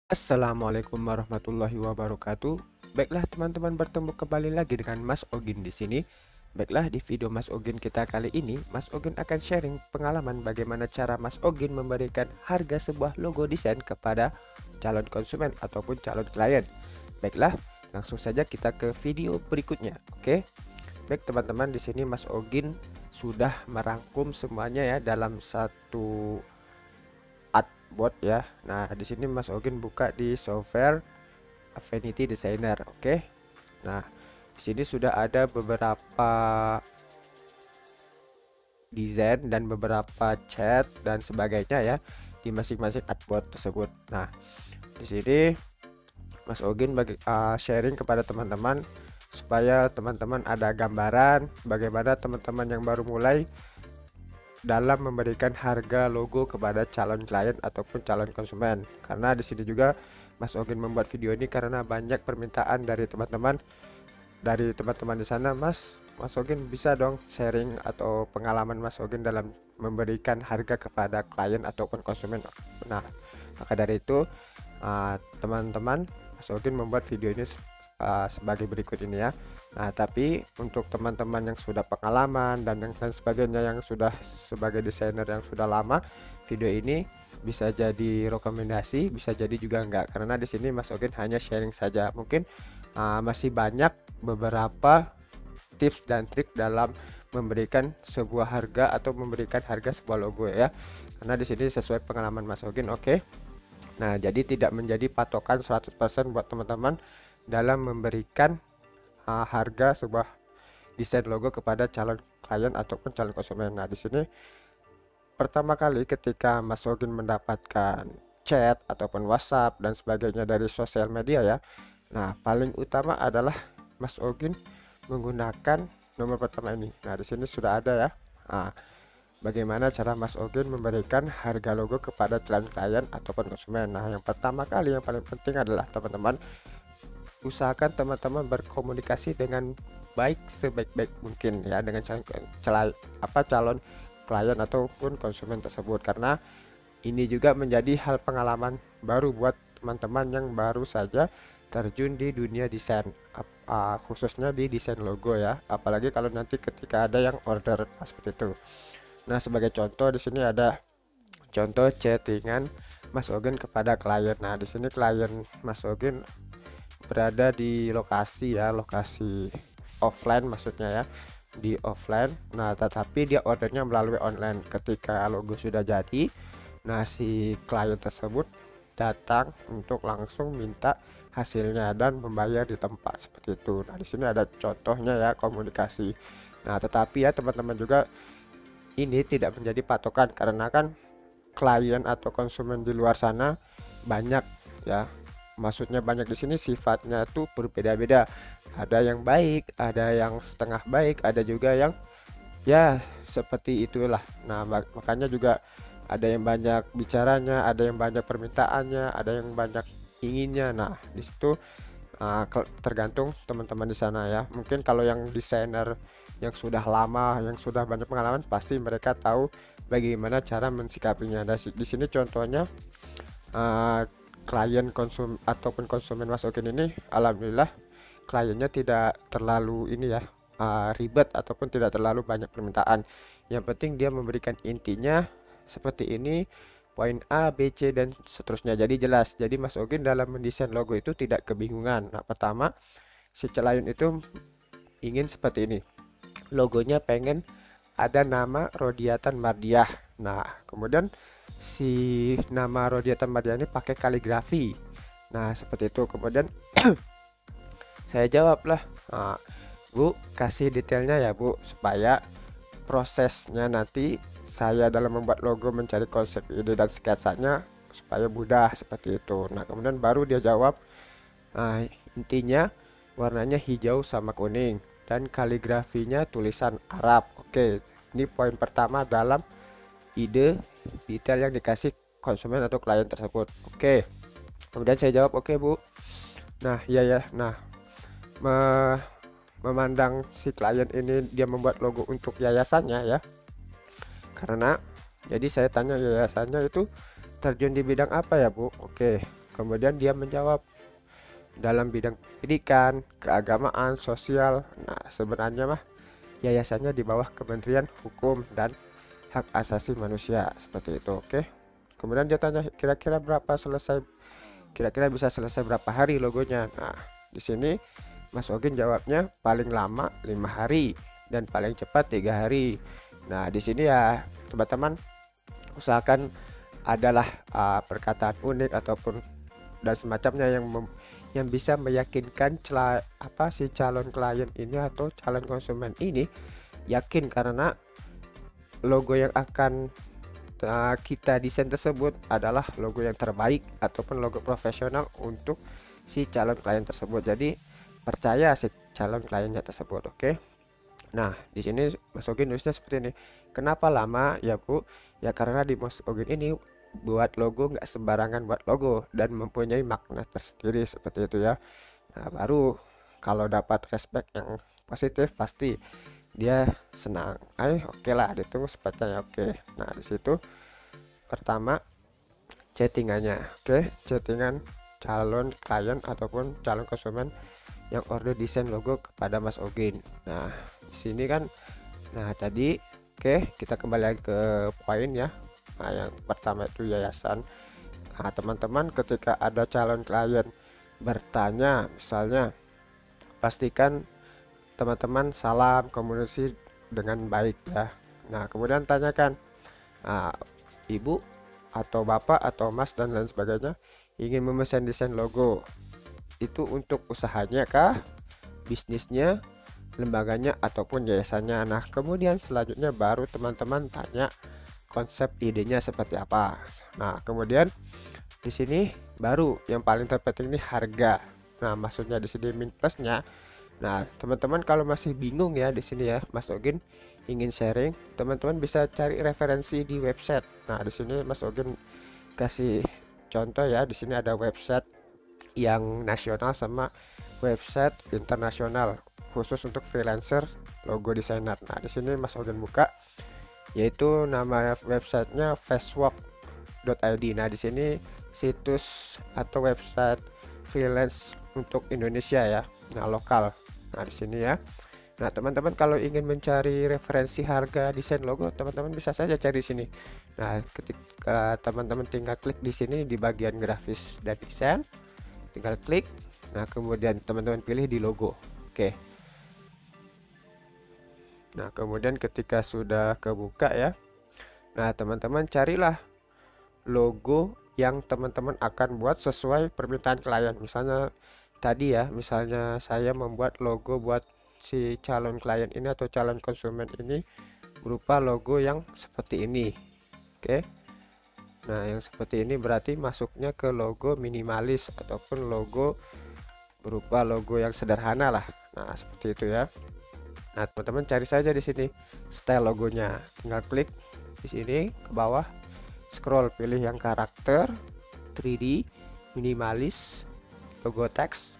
Assalamualaikum warahmatullahi wabarakatuh. Baiklah teman-teman, bertemu kembali lagi dengan Mas Ogin di sini. Baiklah, di video Mas Ogin kita kali ini, Mas Ogin akan sharing pengalaman bagaimana cara Mas Ogin memberikan harga sebuah logo desain kepada calon konsumen ataupun calon klien. Baiklah, langsung saja kita ke video berikutnya. Oke. Baik teman-teman, di sini Mas Ogin sudah merangkum semuanya ya dalam satu artboard ya. Nah, di sini Mas Ogin buka di software Affinity Designer. Oke. Nah, di sini sudah ada beberapa desain dan beberapa chat dan sebagainya ya di masing-masing artboard tersebut. Nah, di sini Mas Ogin sharing kepada teman-teman supaya teman-teman ada gambaran bagaimana teman-teman yang baru mulai dalam memberikan harga logo kepada calon klien ataupun calon konsumen. Karena di sini juga Mas Ogin membuat video ini karena banyak permintaan dari teman-teman di sana, Mas Ogin bisa dong sharing atau pengalaman Mas Ogin dalam memberikan harga kepada klien ataupun konsumen. Nah, maka dari itu teman-teman, Mas Ogin membuat video ini sebagai berikut ini ya. Nah, tapi untuk teman-teman yang sudah pengalaman dan yang lain sebagainya, yang sudah sebagai desainer yang sudah lama, video ini bisa jadi rekomendasi, bisa jadi juga enggak, karena di sini Mas Ogin hanya sharing saja. Mungkin masih banyak beberapa tips dan trik dalam memberikan sebuah harga atau memberikan harga sebuah logo ya. Karena di sini sesuai pengalaman Mas Ogin. Oke. Nah, jadi tidak menjadi patokan 100% buat teman-teman dalam memberikan harga sebuah desain logo kepada calon klien ataupun calon konsumen. Nah, di sini pertama kali ketika Mas Ogin mendapatkan chat ataupun WhatsApp dan sebagainya dari sosial media ya. Nah, paling utama adalah Mas Ogin menggunakan nomor pertama ini. Nah, di sini sudah ada ya. Nah, bagaimana cara Mas Ogin memberikan harga logo kepada calon klien ataupun konsumen. Nah, yang pertama kali yang paling penting adalah teman-teman usahakan teman-teman berkomunikasi dengan baik sebaik-baik mungkin ya dengan calon klien ataupun konsumen tersebut, karena ini juga menjadi hal pengalaman baru buat teman-teman yang baru saja terjun di dunia desain, khususnya di desain logo ya, apalagi kalau nanti ketika ada yang order seperti itu. Nah, sebagai contoh di sini ada contoh chattingan Mas Ogin kepada klien. Nah, di sini klien Mas Ogin berada di lokasi ya, lokasi offline maksudnya ya, di offline. Nah, tetapi dia ordernya melalui online. Ketika logo sudah jadi, nah si klien tersebut datang untuk langsung minta hasilnya dan membayar di tempat seperti itu. Nah, di sini ada contohnya ya, komunikasi. Nah, tetapi ya teman-teman juga, ini tidak menjadi patokan karena kan klien atau konsumen di luar sana banyak ya. Maksudnya banyak di sini sifatnya tuh berbeda-beda. Ada yang baik, ada yang setengah baik, ada juga yang ya seperti itulah. Nah, makanya juga ada yang banyak bicaranya, ada yang banyak permintaannya, ada yang banyak inginnya. Nah, di situ tergantung teman-teman di sana ya. Mungkin kalau yang desainer yang sudah lama, yang sudah banyak pengalaman, pasti mereka tahu bagaimana cara mensikapinya. Dan di sini contohnya klien ataupun konsumen Mas Ogin ini, alhamdulillah kliennya tidak terlalu ini ya, ribet ataupun tidak terlalu banyak permintaan. Yang penting dia memberikan intinya seperti ini, poin A, B, C dan seterusnya. Jadi jelas. Jadi Mas Ogin dalam mendesain logo itu tidak kebingungan. Nah, pertama si klien itu ingin seperti ini. Logonya pengen ada nama Rodiatan Mardiah. Nah, kemudian si nama Rodiatan Mardiah ini pakai kaligrafi. Nah, seperti itu. Kemudian saya jawab lah, Bu, kasih detailnya ya Bu, supaya prosesnya nanti saya dalam membuat logo, mencari konsep ide dan sketsanya supaya mudah seperti itu. Nah, kemudian baru dia jawab, intinya warnanya hijau sama kuning dan kaligrafinya tulisan Arab. Oke, ini poin pertama dalam ide detail yang dikasih konsumen atau klien tersebut. Oke, kemudian saya jawab, oke Bu. Nah, iya ya. Nah, memandang si klien ini dia membuat logo untuk yayasannya ya, karena jadi saya tanya yayasannya itu terjun di bidang apa ya Bu. Oke, kemudian dia menjawab dalam bidang pendidikan, keagamaan, sosial. Nah, sebenarnya mah yayasannya di bawah Kementerian Hukum dan Hak Asasi Manusia seperti itu. Oke. Kemudian dia tanya kira-kira bisa selesai berapa hari logonya. Nah, di sini Mas Ogin jawabnya paling lama 5 hari dan paling cepat 3 hari. Nah, di sini ya teman-teman usahakan adalah perkataan unik ataupun dan semacamnya yang bisa meyakinkan si calon klien ini atau calon konsumen ini yakin karena logo yang akan kita desain tersebut adalah logo yang terbaik ataupun logo profesional untuk si calon klien tersebut. Jadi percaya si calon kliennya tersebut. Oke. Nah, di sini Mas Ogin nulisnya seperti ini. Kenapa lama ya Bu? Ya karena di Mas Ogin ini buat logo nggak sembarangan buat logo dan mempunyai makna tersendiri seperti itu ya. Nah, baru kalau dapat respect yang positif pasti dia senang. Oke lah, ditunggu sepatnya. Oke. Nah, di situ pertama chattingannya. Oke, chattingan calon klien ataupun calon konsumen yang order desain logo kepada Mas Ogin. Nah, di sini kan tadi kita kembali lagi ke poin ya. Nah, yang pertama itu yayasan. Nah, teman-teman ketika ada calon klien bertanya misalnya, pastikan teman-teman salam komunikasi dengan baik ya. Nah, kemudian tanyakan, ibu atau bapak atau mas dan lain sebagainya ingin memesan desain logo itu untuk usahanya kah, bisnisnya, lembaganya ataupun yayasannya. Nah, kemudian selanjutnya baru teman-teman tanya konsep idenya seperti apa. Nah, kemudian di sini baru yang paling terpenting ini harga. Nah, maksudnya di sini min plusnya. Nah, teman-teman kalau masih bingung ya di sini ya, Mas Ogin ingin sharing, teman-teman bisa cari referensi di website. Nah, di sini Mas Ogin kasih contoh ya, di sini ada website yang nasional sama website internasional khusus untuk freelancer logo designer. Nah, di sini Mas Ogin buka yaitu nama websitenya fastwork.id. Nah, di sini situs atau website freelance untuk Indonesia ya, nah lokal. Nah, di sini ya. Nah, teman-teman kalau ingin mencari referensi harga desain logo, teman-teman bisa saja cari sini. Nah, ketika teman-teman tinggal klik di sini di bagian grafis dan desain, tinggal klik. Nah, kemudian teman-teman pilih di logo. Oke. Nah, kemudian ketika sudah kebuka ya, nah teman-teman carilah logo yang teman-teman akan buat sesuai permintaan klien. Misalnya tadi ya, misalnya saya membuat logo buat si calon klien ini atau calon konsumen ini berupa logo yang seperti ini. Oke. Nah, yang seperti ini berarti masuknya ke logo minimalis ataupun logo berupa logo yang sederhana lah. Nah, seperti itu ya. Nah, teman-teman cari saja di sini style logonya. Tinggal klik di sini ke bawah, scroll pilih yang karakter 3D, minimalis, logo teks,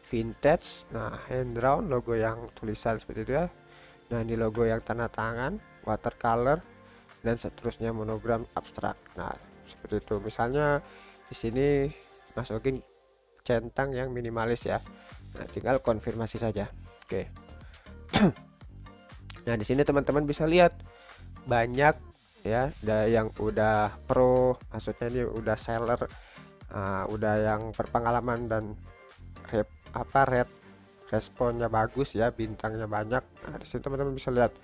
vintage, nah hand drawn logo yang tulisan seperti itu ya. Nah, ini logo yang tanda tangan, watercolor dan seterusnya, monogram abstrak. Nah, seperti itu. Misalnya di sini Mas Ogin centang yang minimalis ya. Nah, tinggal konfirmasi saja. Oke. Nah, di sini teman-teman bisa lihat banyak ya, ada yang udah pro, maksudnya ini udah seller, udah yang berpengalaman dan red responnya bagus ya, bintangnya banyak. Nah, di sini teman-teman bisa lihat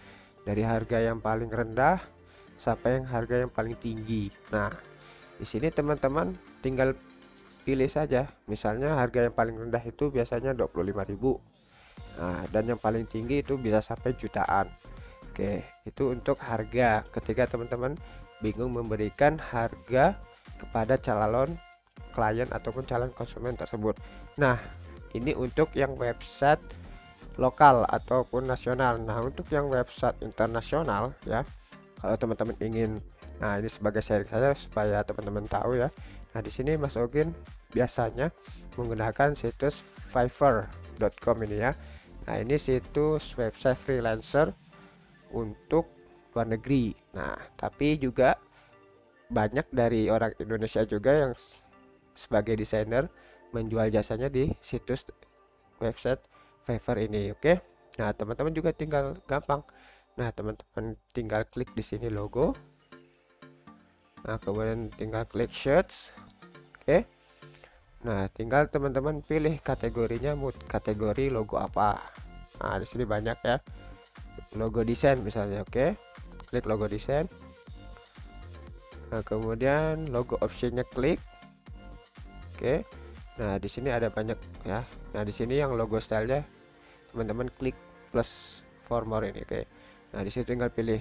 dari harga yang paling rendah sampai yang harga yang paling tinggi. Nah, di sini teman-teman tinggal pilih saja. Misalnya harga yang paling rendah itu biasanya 25.000. Nah, dan yang paling tinggi itu bisa sampai jutaan. Oke, itu untuk harga ketika teman-teman bingung memberikan harga kepada calon klien ataupun calon konsumen tersebut. Nah, ini untuk yang website lokal ataupun nasional. Nah, untuk yang website internasional ya, kalau teman-teman ingin, nah ini sebagai sharing saja supaya teman-teman tahu ya. Nah, di sini Mas Ogin biasanya menggunakan situs fiverr.com ini ya. Nah, ini situs website freelancer untuk luar negeri. Nah, tapi juga banyak dari orang Indonesia juga yang sebagai desainer menjual jasanya di situs website Fiverr ini. Oke. Nah, teman-teman juga tinggal gampang. Nah, teman-teman tinggal klik di sini logo. Nah, kemudian tinggal klik shirts. Oke. Nah, tinggal teman-teman pilih kategorinya, mau kategori logo apa. Nah, di sini banyak ya. Logo desain misalnya, oke. Klik logo desain. Nah, kemudian logo optionnya klik. Oke. Nah, di sini ada banyak ya. Nah, di sini yang logo stylenya teman-teman klik plus for more ini, oke. Nah, di sini tinggal pilih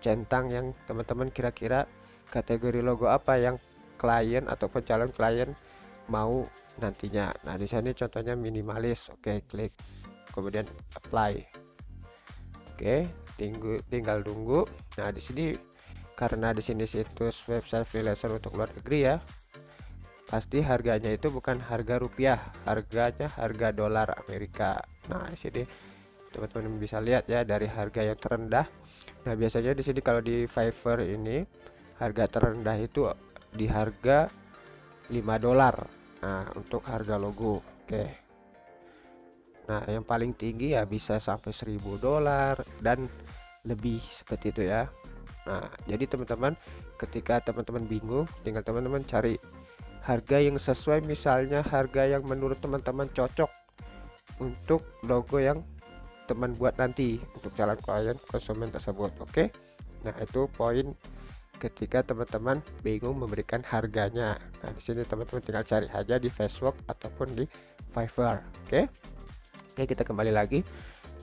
centang yang teman-teman kira-kira kategori logo apa yang klien ataupun calon klien mau nantinya. Nah, di sini contohnya minimalis, oke, klik kemudian apply. Oke, tinggal tunggu. Nah, di sini karena di sini situs website freelancer untuk luar negeri ya, pasti harganya itu bukan harga rupiah, harganya harga dolar Amerika. Nah, di sini teman-teman bisa lihat ya dari harga yang terendah. Nah, biasanya di sini kalau di Fiverr ini harga terendah itu di harga $5. Nah, untuk harga logo, oke. Nah, yang paling tinggi ya bisa sampai $1000 dan lebih seperti itu ya. Nah, jadi teman-teman ketika teman-teman bingung, tinggal teman-teman cari harga yang sesuai, misalnya harga yang menurut teman-teman cocok untuk logo yang teman buat nanti untuk calon klien konsumen tersebut. Oke. Nah, itu poin ketika teman-teman bingung memberikan harganya. Nah, di sini teman-teman tinggal cari aja di Facebook ataupun di Fiverr. Oke. Oke, kita kembali lagi.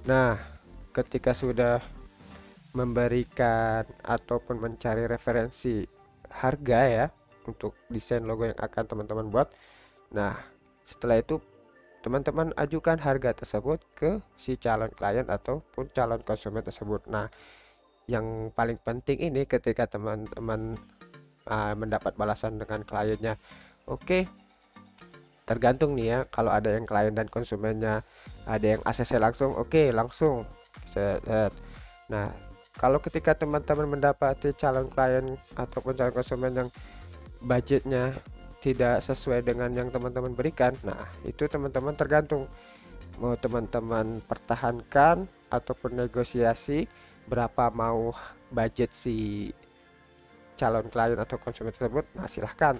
Nah, ketika sudah memberikan ataupun mencari referensi harga ya untuk desain logo yang akan teman-teman buat. Nah, setelah itu teman-teman ajukan harga tersebut ke si calon klien ataupun calon konsumen tersebut. Nah, yang paling penting ini ketika teman-teman mendapat balasan dengan kliennya, oke, tergantung nih ya, kalau ada yang klien dan konsumennya ada yang ACC langsung, oke, langsung set. Nah, kalau ketika teman-teman mendapati calon klien ataupun calon konsumen yang budgetnya tidak sesuai dengan yang teman-teman berikan, nah itu teman-teman tergantung mau teman-teman pertahankan ataupun negosiasi berapa mau budget si calon klien atau konsumen tersebut. Nah, silahkan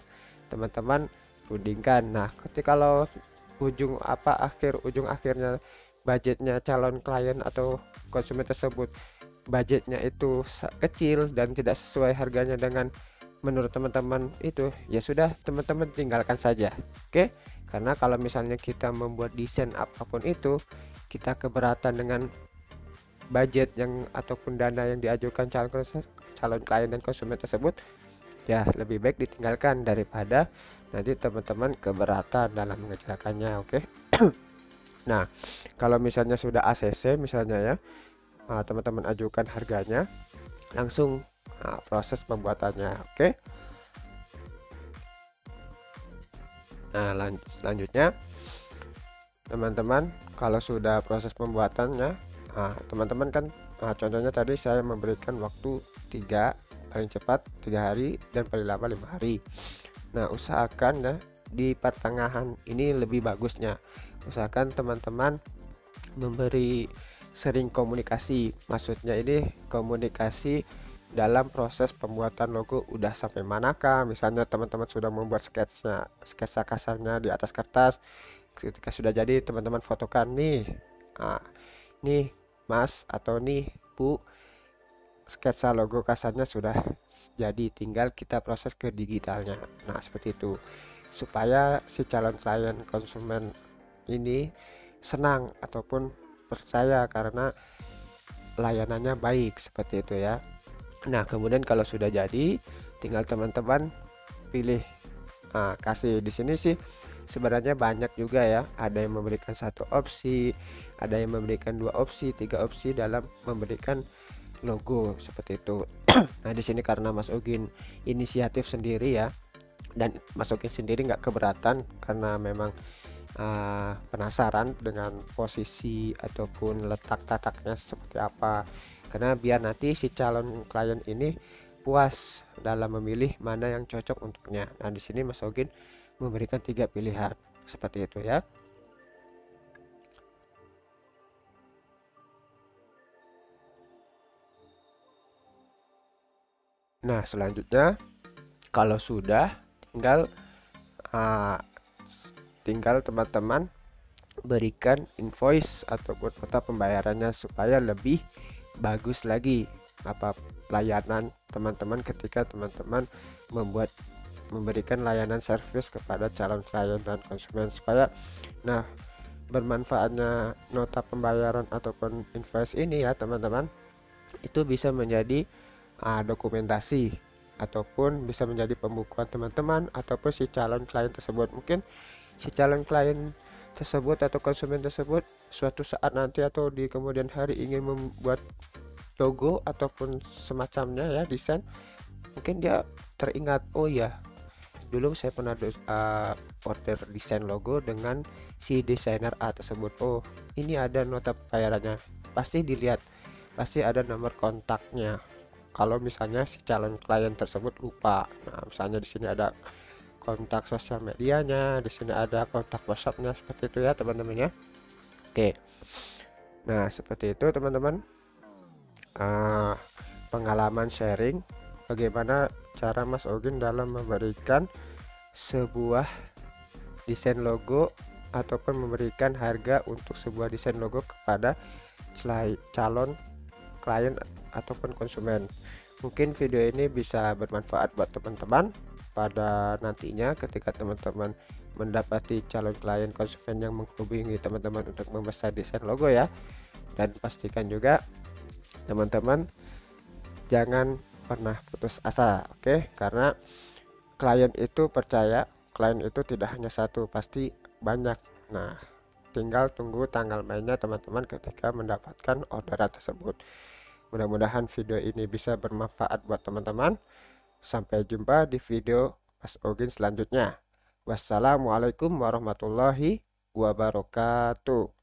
teman-teman rundingkan. Nah, ketika kalau ujung akhirnya budgetnya calon klien atau konsumen tersebut budgetnya itu kecil dan tidak sesuai harganya dengan menurut teman-teman, itu ya sudah, teman-teman tinggalkan saja. Oke. Karena kalau misalnya kita membuat desain apapun itu, kita keberatan dengan budget yang ataupun dana yang diajukan calon klien dan konsumen tersebut, ya lebih baik ditinggalkan daripada nanti teman-teman keberatan dalam mengerjakannya. Oke. Nah, kalau misalnya sudah ACC misalnya ya, teman-teman ajukan harganya, langsung proses pembuatannya. Oke. Nah, selanjutnya teman-teman kalau sudah proses pembuatannya, teman-teman kan contohnya tadi saya memberikan waktu 3, paling cepat 3 hari dan paling lama 5 hari. Nah, usahakan ya di pertengahan ini lebih bagusnya, usahakan teman-teman memberi sering komunikasi. Maksudnya ini komunikasi dalam proses pembuatan logo udah sampai manakah. Misalnya teman-teman sudah membuat sketsa kasarnya di atas kertas, ketika sudah jadi teman-teman fotokan nih, nih Mas atau nih Bu, sketsa logo kasarnya sudah jadi, tinggal kita proses ke digitalnya. Nah, seperti itu supaya si calon klien konsumen ini senang ataupun percaya karena layanannya baik, seperti itu ya. Nah, kemudian kalau sudah jadi, tinggal teman-teman pilih. Kasih di sini sih sebenarnya banyak juga ya, ada yang memberikan 1 opsi, ada yang memberikan 2 opsi, 3 opsi dalam memberikan logo, seperti itu. Nah, di sini karena Mas Ogin inisiatif sendiri ya, dan Mas Ogin sendiri nggak keberatan karena memang penasaran dengan posisi ataupun letak tataknya seperti apa, karena biar nanti si calon klien ini puas dalam memilih mana yang cocok untuknya. Nah, di sini Mas Ogin memberikan 3 pilihan seperti itu ya. Nah, selanjutnya kalau sudah tinggal uh, teman-teman berikan invoice ataupun nota pembayarannya supaya lebih bagus lagi apa layanan teman-teman ketika teman-teman memberikan layanan service kepada calon klien dan konsumen, supaya nah bermanfaatnya nota pembayaran ataupun invoice ini ya teman-teman, itu bisa menjadi dokumentasi ataupun bisa menjadi pembukuan teman-teman ataupun si calon klien tersebut. Mungkin si calon klien tersebut atau konsumen tersebut suatu saat nanti atau di kemudian hari ingin membuat logo ataupun semacamnya ya, desain, mungkin dia teringat, oh ya dulu saya pernah order desain logo dengan si desainer A tersebut, oh ini ada nota pembayarannya, pasti dilihat, pasti ada nomor kontaknya. Kalau misalnya si calon klien tersebut lupa, nah misalnya di sini ada kontak sosial medianya, di sini ada kontak WhatsAppnya, seperti itu ya teman-teman ya. Oke, nah seperti itu teman-teman, pengalaman sharing bagaimana cara Mas Ogin dalam memberikan sebuah desain logo ataupun memberikan harga untuk sebuah desain logo kepada calon klien ataupun konsumen. Mungkin video ini bisa bermanfaat buat teman-teman pada nantinya ketika teman-teman mendapati calon klien konsumen yang menghubungi teman-teman untuk memesan desain logo ya. Dan pastikan juga teman-teman jangan pernah putus asa, oke? Karena klien itu percaya, klien itu tidak hanya satu, pasti banyak. Nah, tinggal tunggu tanggal mainnya teman-teman ketika mendapatkan orderan tersebut. Mudah-mudahan video ini bisa bermanfaat buat teman-teman. Sampai jumpa di video Mas Ogin selanjutnya. Wassalamualaikum warahmatullahi wabarakatuh.